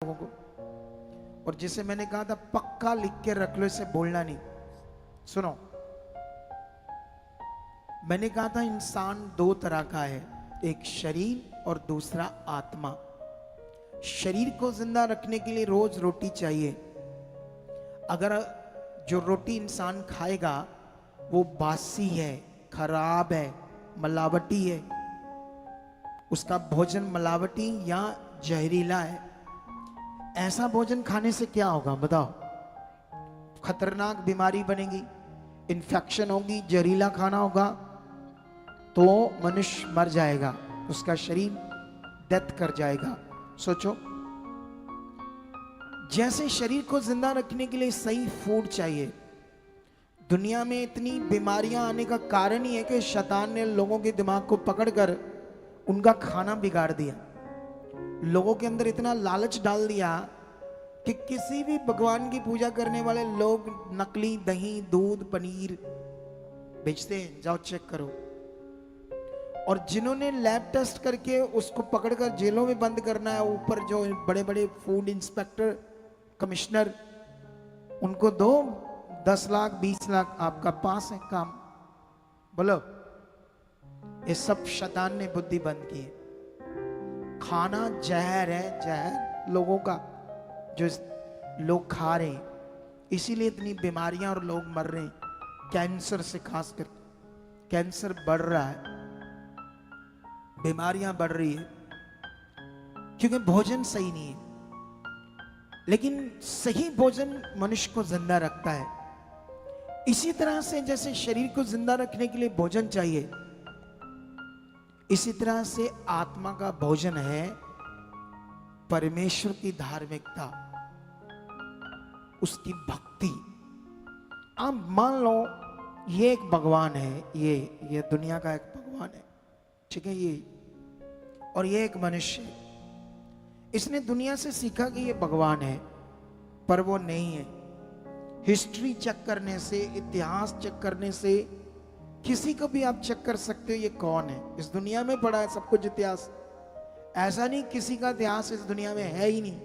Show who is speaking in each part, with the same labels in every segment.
Speaker 1: लोगों को। और जिसे मैंने कहा था पक्का लिख के रख लो, इसे बोलना नहीं। सुनो, मैंने कहा था इंसान दो तरह का है, एक शरीर और दूसरा आत्मा। शरीर को जिंदा रखने के लिए रोज रोटी चाहिए। अगर जो रोटी इंसान खाएगा वो बासी है, खराब है, मिलावटी है, उसका भोजन मिलावटी या जहरीला है, ऐसा भोजन खाने से क्या होगा बताओ? खतरनाक बीमारी बनेगी, इन्फेक्शन होगी, जहरीला खाना होगा तो मनुष्य मर जाएगा, उसका शरीर डेथ कर जाएगा। सोचो, जैसे शरीर को जिंदा रखने के लिए सही फूड चाहिए। दुनिया में इतनी बीमारियां आने का कारण ही है कि शैतान ने लोगों के दिमाग को पकड़कर उनका खाना बिगाड़ दिया। लोगों के अंदर इतना लालच डाल दिया कि किसी भी भगवान की पूजा करने वाले लोग नकली दही, दूध, पनीर बेचते हैं, जाओ चेक करो। और जिन्होंने लैब टेस्ट करके उसको पकड़कर जेलों में बंद करना है, ऊपर जो बड़े बड़े फूड इंस्पेक्टर, कमिश्नर, उनको दो 10 लाख 20 लाख, आपका पास है काम। बोलो, ये सब शैतान ने बुद्धि बंद की है। खाना जहर है, जहर लोगों का जो लोग खा रहे हैं, इसीलिए इतनी बीमारियां और लोग मर रहे हैं। कैंसर से खासकर कैंसर बढ़ रहा है, बीमारियां बढ़ रही है क्योंकि भोजन सही नहीं है। लेकिन सही भोजन मनुष्य को जिंदा रखता है। इसी तरह से जैसे शरीर को जिंदा रखने के लिए भोजन चाहिए, इसी तरह से आत्मा का भोजन है परमेश्वर की धार्मिकता, उसकी भक्ति। आप मान लो ये एक भगवान है, ये दुनिया का एक भगवान है, ठीक है, ये, और ये एक मनुष्य है। इसने दुनिया से सीखा कि ये भगवान है, पर वो नहीं है। हिस्ट्री चेक करने से, इतिहास चेक करने से, किसी को भी आप चेक कर सकते हो ये कौन है। इस दुनिया में पड़ा है सब कुछ इतिहास, ऐसा नहीं किसी का इतिहास इस दुनिया में है ही नहीं।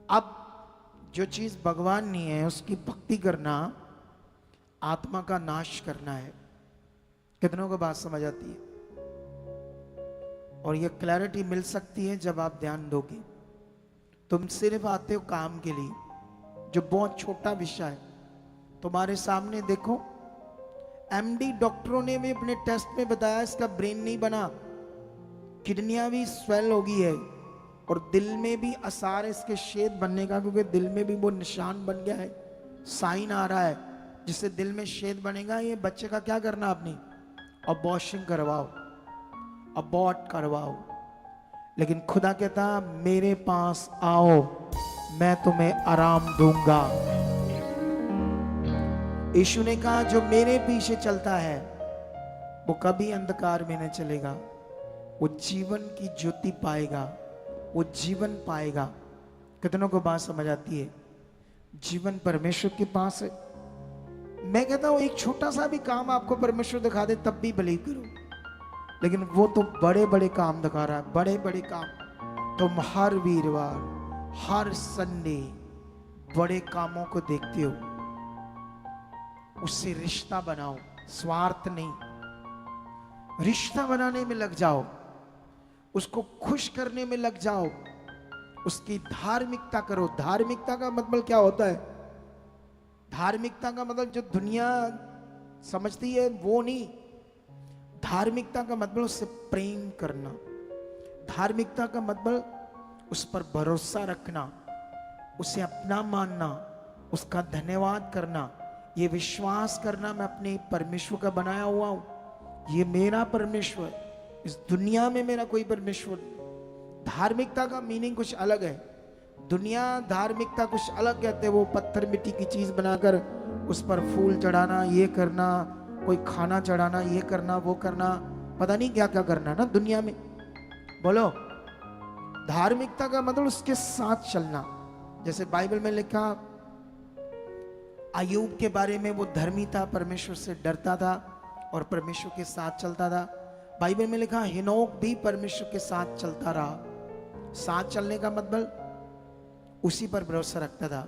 Speaker 1: अब जो चीज भगवान नहीं है उसकी भक्ति करना आत्मा का नाश करना है। कितनों को बात समझ आती है? और ये क्लैरिटी मिल सकती है जब आप ध्यान दोगे। तुम सिर्फ आते हो काम के लिए, जो बहुत छोटा विषय है। तुम्हारे सामने देखो, एमडी डॉक्टरों ने भी अपने टेस्ट में बताया इसका ब्रेन नहीं बना, किडनियां भी स्वेल हो गई है और दिल में भी आसार है इसके छेद बनने का, क्योंकि दिल में भी वो निशान बन गया है, साइन आ रहा है जिससे दिल में छेद बनेगा। ये बच्चे का क्या करना आपने? अबॉर्शन करवाओ, अबॉर्ट करवाओ। लेकिन खुदा कहता मेरे पास आओ, मैं तुम्हें आराम दूंगा। यीशु ने कहा जो मेरे पीछे चलता है वो कभी अंधकार में न चलेगा, वो जीवन की ज्योति पाएगा, वो जीवन पाएगा। कितनों को बात समझ आती है? जीवन परमेश्वर के पास है। मैं कहता हूं एक छोटा सा भी काम आपको परमेश्वर दिखा दे तब भी बिलीव करो, लेकिन वो तो बड़े बड़े काम दिखा रहा है, बड़े बड़े काम। तुम हर वीरवार, हर संडे बड़े कामों को देखते हो, उससे रिश्ता बनाओ, स्वार्थ नहीं। रिश्ता बनाने में लग जाओ, उसको खुश करने में लग जाओ, उसकी धार्मिकता करो। धार्मिकता का मतलब क्या होता है? धार्मिकता का मतलब जो दुनिया समझती है वो नहीं। धार्मिकता का मतलब उससे प्रेम करना, धार्मिकता का मतलब उस पर भरोसा रखना, उसे अपना मानना, उसका धन्यवाद करना, ये विश्वास करना मैं अपने परमेश्वर का बनाया हुआ हूं, ये मेरा परमेश्वर है, इस दुनिया में मेरा कोई परमेश्वर नहीं। धार्मिकता का मीनिंग कुछ अलग है। दुनिया धार्मिकता कुछ अलग कहते हैं, वो पत्थर मिट्टी की चीज बनाकर उस पर फूल चढ़ाना, ये करना, कोई खाना चढ़ाना, ये करना, वो करना, पता नहीं क्या क्या करना ना दुनिया में। बोलो, धार्मिकता का मतलब उसके साथ चलना। जैसे बाइबल में लिखा अय्यूब के बारे में, वो धर्मी था, परमेश्वर से डरता था और परमेश्वर के साथ चलता था। बाइबल में लिखा हेनोक भी परमेश्वर के साथ चलता रहा। साथ चलने का मतलब उसी पर भरोसा रखता था,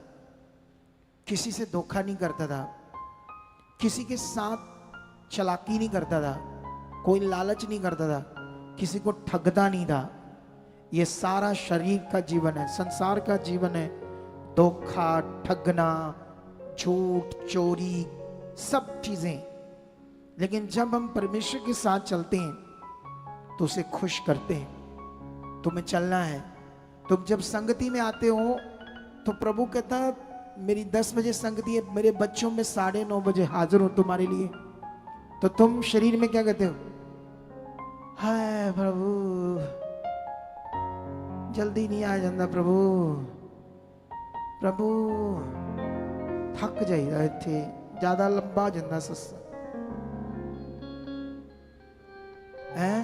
Speaker 1: किसी से धोखा नहीं करता था, किसी के साथ चालाकी नहीं करता था, कोई लालच नहीं करता था, किसी को ठगता नहीं था। ये सारा शरीर का जीवन है, संसार का जीवन है, धोखा, ठगना, झूठ, चोरी, सब चीजें। लेकिन जब हम परमेश्वर के साथ चलते हैं तो उसे खुश करते हैं। तुम्हें चलना है। तुम जब संगति में आते हो तो प्रभु कहता है मेरी 10 बजे संगति है, मेरे बच्चों में 9:30 बजे हाजिर हो तुम्हारे लिए। तो तुम शरीर में क्या कहते हो? हाय प्रभु, जल्दी नहीं आ जाता प्रभु, प्रभु थक जाइदा, इत्थे ज्यादा लंबा जाता सत्संग है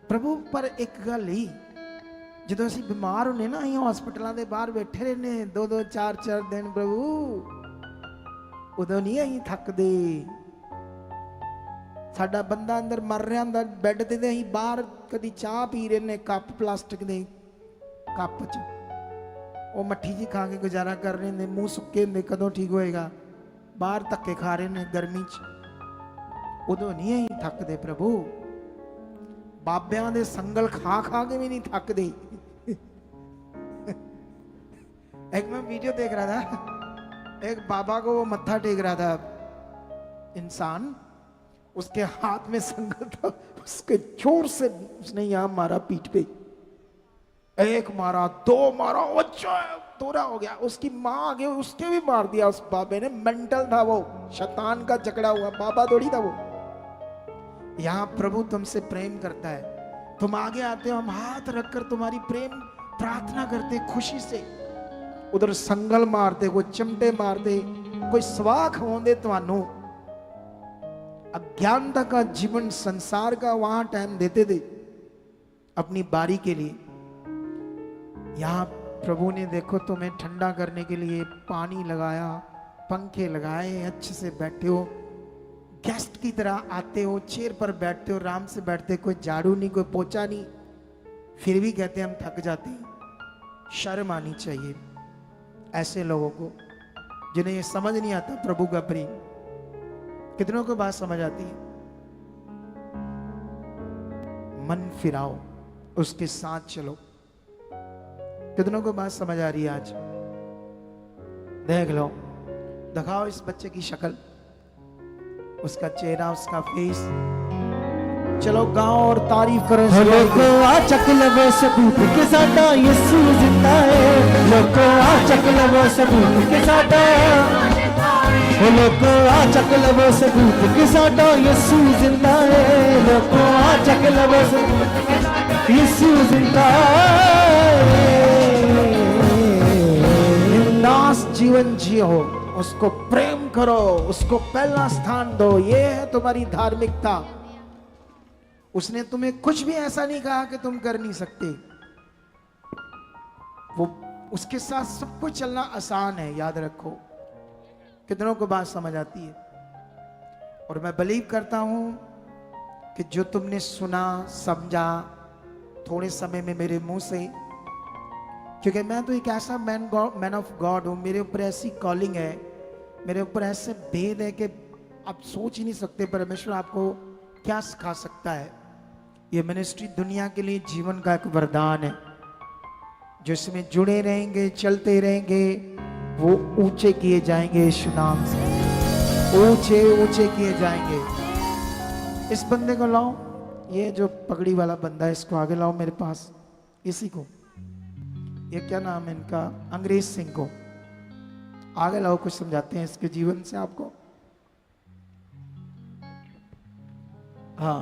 Speaker 1: प्रभु। पर एक गल ही, जो असी बीमार होने ना, अं हॉस्पिटलों के बाहर बैठे रहने 2-2 4-4 दिन प्रभु, उदों नहीं अं थकते। साडा बंदा अंदर मर रहा होंदा बैड ते अं बाहर कदी चाह पी रहे ने कप, प्लास्टिक के कप च, वो मट्ठी जी खा के गुजारा कर रहे हैं, मुंह सुक्के होंगे, कदों ठीक होएगा। बाहर धक्के खा रहे हैं गर्मी च, उदों नहीं अं थकते प्रभु। बाबियां दे संगल खा खा के भी नहीं थकते। एक मैं वीडियो देख रहा था, एक बाबा को वो मत्था टेक रहा था इंसान, उसके हाथ में संगल था, उसके जोर से उसने यहां मारा पीठ पे, 1 मारा, 2 मारा, अच्छा तोरा हो गया। उसकी मां आगे उसके भी मार दिया उस बाबे ने। मेंटल था वो, शैतान का जकड़ा हुआ बाबा थोड़ी था वो। यहां प्रभु तुमसे प्रेम करता है, तुम आगे आते हो, हम हाथ रखकर तुम्हारी प्रेम प्रार्थना करते खुशी से। उधर संगल मारते, कोई चिमटे मारते, कोई स्वाह खवाते थानू। अज्ञानता का जीवन, संसार का वहां टाइम देते थे अपनी बारी के लिए। यहां प्रभु ने देखो तुम्हें ठंडा करने के लिए पानी लगाया, पंखे लगाए, अच्छे से बैठे हो, गेस्ट की तरह आते हो, चेयर पर बैठते हो, आराम से बैठते, कोई झाड़ू नहीं, कोई पोछा नहीं, फिर भी कहते हम थक जाते हैं। शर्म आनी चाहिए ऐसे लोगों को जिन्हें ये समझ नहीं आता प्रभु का प्रेम। कितनों को बात समझ आती है? मन फिराओ, उसके साथ चलो। कितनों को बात समझ आ रही है? आज देख लो, दिखाओ इस बच्चे की शक्ल, उसका चेहरा, उसका फेस। चलो गाओ और तारीफ करो।
Speaker 2: लोको आ चक लवो सबूत के साडा यीशु जिंदा है। लोको आ चक लवो सबूत के साडा, लोको आ चक लवो सबूत के साडा यीशु जिंदा है। लोको आ चक लवो सबूत के साडा यीशु जिंदा है।
Speaker 1: बिंदास जीवन जियो, उसको प्रेम करो, उसको पहला स्थान दो। ये है तुम्हारी धार्मिकता। उसने तुम्हें कुछ भी ऐसा नहीं कहा कि तुम कर नहीं सकते। वो उसके साथ सब कुछ चलना आसान है, याद रखो। कितनों को बात समझ आती है? और मैं बिलीव करता हूं कि जो तुमने सुना, समझा थोड़े समय में मेरे मुंह से, क्योंकि मैं तो एक ऐसा मैन ऑफ गॉड हूं, मेरे ऊपर ऐसी कॉलिंग है, मेरे ऊपर ऐसे भेद है कि आप सोच ही नहीं सकते परमेश्वर आपको क्या सिखा सकता है। ये मिनिस्ट्री दुनिया के लिए जीवन का एक वरदान है। जो इसमें जुड़े रहेंगे, चलते रहेंगे, वो ऊंचे किए जाएंगे। यीशु नाम से ऊंचे ऊंचे किए जाएंगे। इस बंदे को लाओ, ये जो पगड़ी वाला बंदा है, इसको आगे लाओ मेरे पास। इसी को, ये क्या नाम है इनका, अंग्रेज सिंह को आगे लाओ, कुछ समझाते हैं इसके जीवन से आपको। हाँ,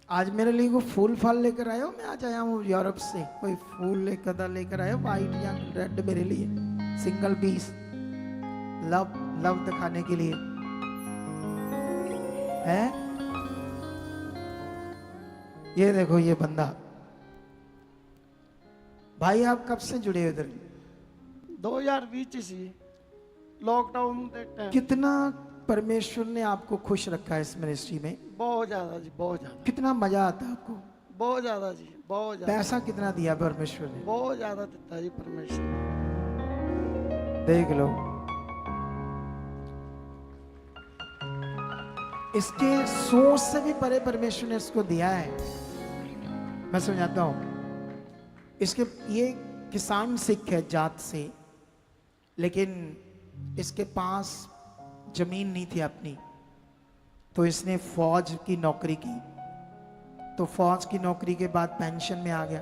Speaker 1: आज मेरे लिए कोई फूल फाल लेकर आए हो? मैं आज आया हूँ यूरोप से, कोई फूल लेकर आए हो, वाइट या रेड मेरे लिए, सिंगल पीस, लव लव दिखाने के लिए है। ये देखो ये बंदा। भाई आप कब से जुड़े इधर?
Speaker 3: 2020 से लॉकडाउन
Speaker 1: कितना परमेश्वर ने आपको खुश रखा है इस मिनिस्ट्री में?
Speaker 3: बहुत ज्यादा जी, बहुत ज्यादा,
Speaker 1: कितना मजा आता है आपको?
Speaker 3: बहुत ज्यादा जी, बहुत ज्यादा,
Speaker 1: पैसा कितना दिया परमेश्वर ने?
Speaker 3: बहुत ज्यादा दिता जी परमेश्वर।
Speaker 1: देख लो, इसके सोच से भी परे परमेश्वर ने इसको दिया है। मैं समझाता हूं, इसके ये किसान सिख है जात से, लेकिन इसके पास जमीन नहीं थी अपनी, तो इसने फौज की नौकरी की। तो फौज की नौकरी के बाद पेंशन में आ गया,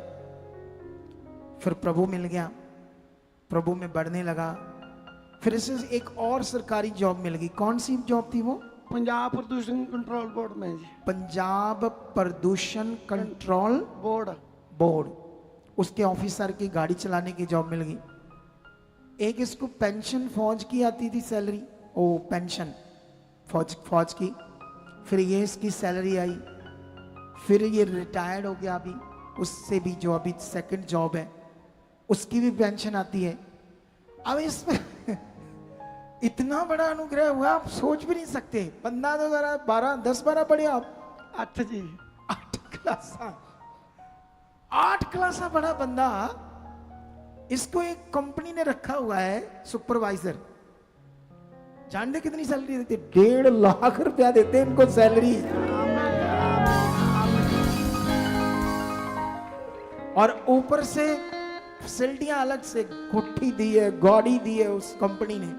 Speaker 1: फिर प्रभु मिल गया, प्रभु में बढ़ने लगा, फिर इसे एक और सरकारी जॉब मिल गई। कौन सी जॉब थी वो?
Speaker 3: पंजाब प्रदूषण कंट्रोल बोर्ड में जी,
Speaker 1: पंजाब प्रदूषण कंट्रोल
Speaker 3: बोर्ड।
Speaker 1: बोर्ड, उसके ऑफिसर की गाड़ी चलाने की जॉब मिल गई। एक इसको पेंशन फौज की आती थी सैलरी, ओ पेंशन फौज की, फिर ये इसकी सैलरी आई, फिर ये रिटायर्ड हो गया अभी, उससे भी जो अभी सेकंड जॉब है उसकी भी पेंशन आती है। अब इसमें इतना बड़ा अनुग्रह हुआ, आप सोच भी नहीं सकते। बंदा तो जरा 10-12 पढ़े आप,
Speaker 3: 8 जी,
Speaker 1: 8 क्लासा बड़ा बंदा, इसको एक कंपनी ने रखा हुआ है सुपरवाइजर। जानते कितनी सैलरी देते? 1.5 लाख रुपया देते हैं इनको सैलरी। और ऊपर से फैसिलिटियां अलग से, कोठी दी है, गाड़ी दी है उस कंपनी ने।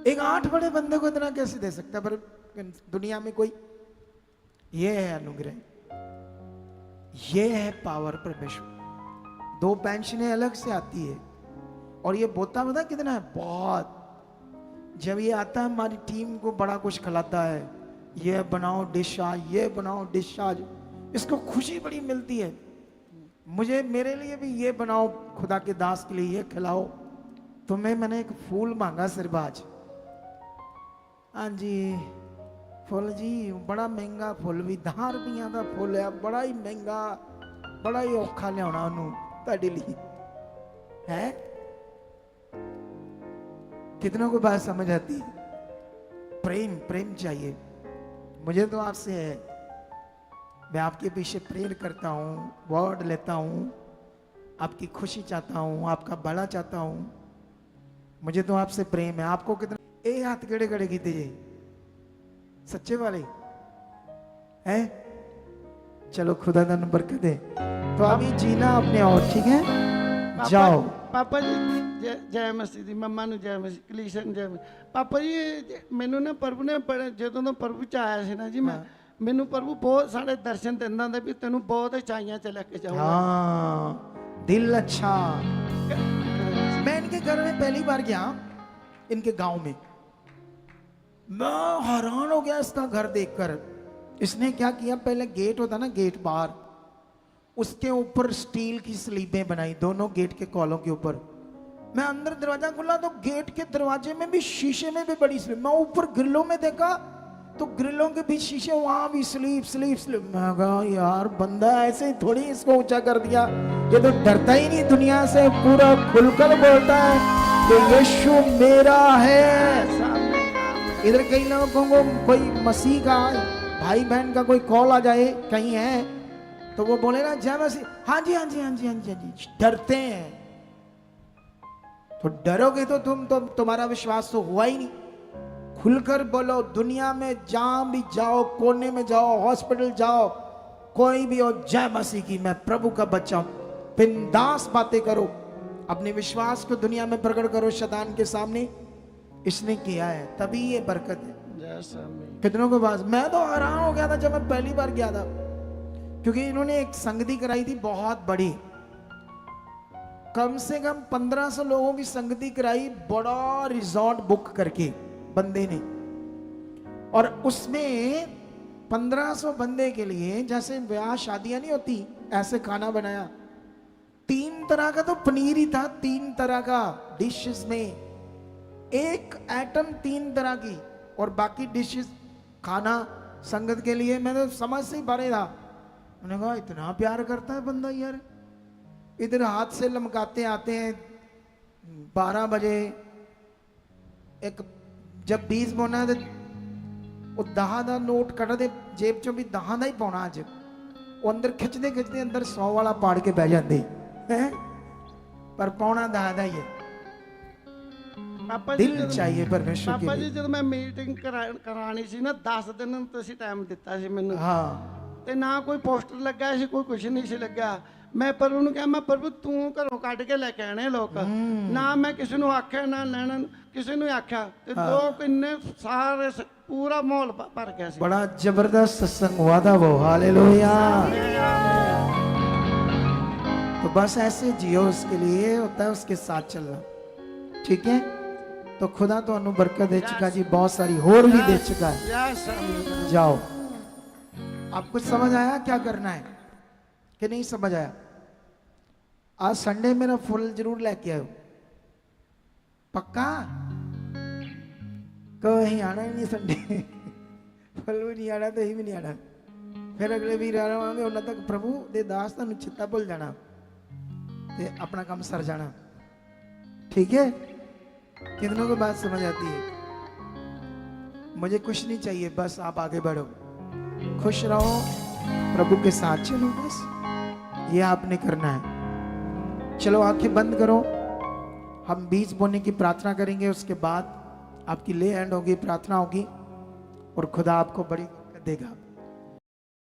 Speaker 1: एक 8 बड़े बंदे को इतना कैसे दे सकता है? पर दुनिया में कोई, ये है अनुग्रह, ये है पावर परमेश्वर। 2 पेंशनें अलग से आती है, और ये बोता बता कितना है, बहुत। जब ये आता है हमारी टीम को बड़ा कुछ खिलाता है, ये बनाओ डिश आज, ये बनाओ डिश आज, इसको खुशी बड़ी मिलती है। मुझे, मेरे लिए भी ये बनाओ, खुदा के दास के लिए ये खिलाओ। तुम्हें मैंने एक फूल मांगा सिरबाज। हाँ जी फुल जी, बड़ा महंगा फुल भी, 10 रुपया का फुल है, बड़ा ही महंगा, बड़ा ही औखा लिया तुहाडे लिए है। कितनों को बात समझ आती है? प्रेम, प्रेम चाहिए। मुझे तो आपसे है, मैं आपके पीछे प्रेयर करता हूँ, वर्ड लेता हूँ, आपकी खुशी चाहता हूँ, आपका भला चाहता हूँ। मुझे तो आपसे प्रेम है। आपको कितना? ए हाथ केड़े केड़े कीते जी? सच्चे वाले हैं? चलो खुदा का नंबर कर दे। तो अभी जीना अपने और, ठीक है? जाओ।
Speaker 3: पापा जी जय मसीह दी, मम्मा ਨੂੰ जय मसीह, ਕਲੀਸ਼ਨ जय मसीह। पापा जी ਮੈਨੂੰ ਨਾ ਪ੍ਰਭੂ ਨੇ ਬੜੇ, ਜਦੋਂ ਤੋਂ ਪ੍ਰਭੂ ਚ ਆਇਆ ਸੀ ਨਾ ਜੀ, ਮੈਨੂੰ ਪ੍ਰਭੂ ਬਹੁਤ ਸਾਰੇ ਦਰਸ਼ਨ ਦਿੰਦਾ ਹੁੰਦਾ ਵੀ ਤੈਨੂੰ ਬਹੁਤ ਉਚਾਈਆਂ ਚ ਲੈ ਕੇ ਜਾਊਗਾ।
Speaker 1: हाँ, दिल अच्छा। मैं इनके घर में पहली बार गया, इनके गांव में, मैं हैरान हो गया इसका घर देखकर। इसने क्या किया, पहले गेट होता ना, गेट बाहर, उसके ऊपर स्टील की स्लीबें बनाई, दोनों गेट के कॉलों के ऊपर। मैं अंदर दरवाजा खुला तो गेट के दरवाजे में भी शीशे में भी बड़ी स्लीप। मैं ऊपर ग्रिलों में देखा तो ग्रिलों के बीच शीशे, वहां भी स्लीप स्लीप स्लीप। मैं कहा यार बंदा ऐसे ही थोड़ी इसको ऊंचा कर दिया, ये तो डरता ही नहीं दुनिया से, पूरा खुलकर बोलता है कि यीशु मेरा है। इधर कई लोगों को कोई मसीह का, भाई बहन का कोई कॉल आ जाए कहीं है तो वो बोले ना जय मसीह, हाँ जी हाँ जी हाँ जी हाँ जी हाँ जी, डरते हैं। तो डरोगे तो तुम्हारा विश्वास तो हुआ ही नहीं। खुलकर बोलो, दुनिया में जहां भी जाओ, कोने में जाओ, हॉस्पिटल जाओ, कोई भी हो, जय मसीह की, मैं प्रभु का बच्चा हूं। बिंदास बातें करो, अपने विश्वास को दुनिया में प्रकट करो शैतान के सामने। इसने किया है, तभी ये बरकत है। कितनों के पास, मैं तो हैरान हो गया था जब मैं पहली बार गया था, क्योंकि इन्होंने एक संगति कराई थी बहुत बड़ी, कम से कम 1500 लोगों की संगति कराई, बड़ा रिजॉर्ट बुक करके बंदे ने। और उसमें 1500 बंदे के लिए, जैसे ब्याह शादियां नहीं होती, ऐसे खाना बनाया। 3 तरह का तो पनीर ही था, 3 तरह का डिशेस में, एक आइटम 3 तरह की, और बाकी डिशेस खाना संगत के लिए। मैं तो समझ से ही भरे था। मैंने कहा इतना प्यार करता है बंदा यार। इधर हाथ से लमकाते आते हैं, 12 बजे एक जब बीज बोना ते ਉਹ 10 ਦਾ ਨੋਟ ਕੱਢਦੇ ਜੇਬ ਚੋਂ ਵੀ 10 ਦਾ ਹੀ ਪਾਉਣਾ ਅੱਜ, ਉਹ ਅੰਦਰ ਖਿੱਚਦੇ ਖਿੱਚਦੇ ਅੰਦਰ 100 ਵਾਲਾ ਪਾੜ ਕੇ ਬਹਿ ਜਾਂਦੇ ਹੈ, ਪਰ ਪਾਉਣਾ 10 ਦਾ ਹੀ ਹੈ।
Speaker 3: ਪਾਪਾ ਜੀ
Speaker 1: ਦਿਲ ਚਾਹੀਏ ਪਰਮੇਸ਼ਰ
Speaker 3: ਪਾਪਾ
Speaker 1: के
Speaker 3: ਜੀ
Speaker 1: लिए।
Speaker 3: ਜਦੋਂ ਮੈਂ ਮੀਟਿੰਗ ਕਰਾਣੀ ਸੀ ਨਾ 10 ਦਿਨ ਤੁਸੀਂ ਟਾਈਮ ਦਿੱਤਾ ਸੀ ਮੈਨੂੰ,
Speaker 1: हाँ
Speaker 3: ਤੇ ਨਾ ਕੋਈ ਪੋਸਟਰ ਲੱਗਾ ਸੀ, ਕੋਈ ਕੁਝ ਨਹੀਂ ਸੀ ਲੱਗਾ। ਮੈਂ ਪ੍ਰਭੂ ਨੂੰ ਕਿਹਾ, ਮੈਂ ਪ੍ਰਭੂ ਤੂੰ ਘਰੋਂ ਕੱਢ ਕੇ ਲੈ ਕੇ ਆਣੇ ਲੋਕ, ਨਾ ਮੈਂ ਕਿਸੇ ਨੂੰ ਆਖਿਆ ਨਾ ਲੈਣਾ ਕਿਸੇ ਨੂੰ ਆਖਿਆ, ਤੇ ਲੋਕ ਇੰਨੇ ਸਾਰੇ पूरा माहौल भर गया सी।
Speaker 1: बड़ा जबरदस्त सत्संग हुआ था वो, हालेलुया। तो बस ऐसे जियो, उसके लिए होता है उसके साथ चलना, ठीक है। तो खुदा तो अनु बरकत दे चुका जी, बहुत सारी होर भी दे चुका है।
Speaker 3: यस
Speaker 1: जाओ, आप कुछ समझ आया क्या करना है कि नहीं समझ आया? आज संडे मेरा फुल जरूर लेके आयो, पक्का? कहीं आना ही नहीं संडे फल भी नहीं आना तो ही भी नहीं आना, फिर अगले वीर आवांगे उन्होंने तक प्रभु दे दास तुहानू चित्ता भुल जाना ते अपना काम सर जाना, ठीक है। कितनों को बात समझ आती है? मुझे कुछ नहीं चाहिए, बस आप आगे बढ़ो, खुश रहो, प्रभु के साथ चलो, बस ये आपने करना है। चलो आंखें बंद करो, हम बीज बोने की प्रार्थना करेंगे, उसके बाद आपकी ले एंड होगी, प्रार्थना होगी, और खुदा आपको बड़ी बरकत देगा।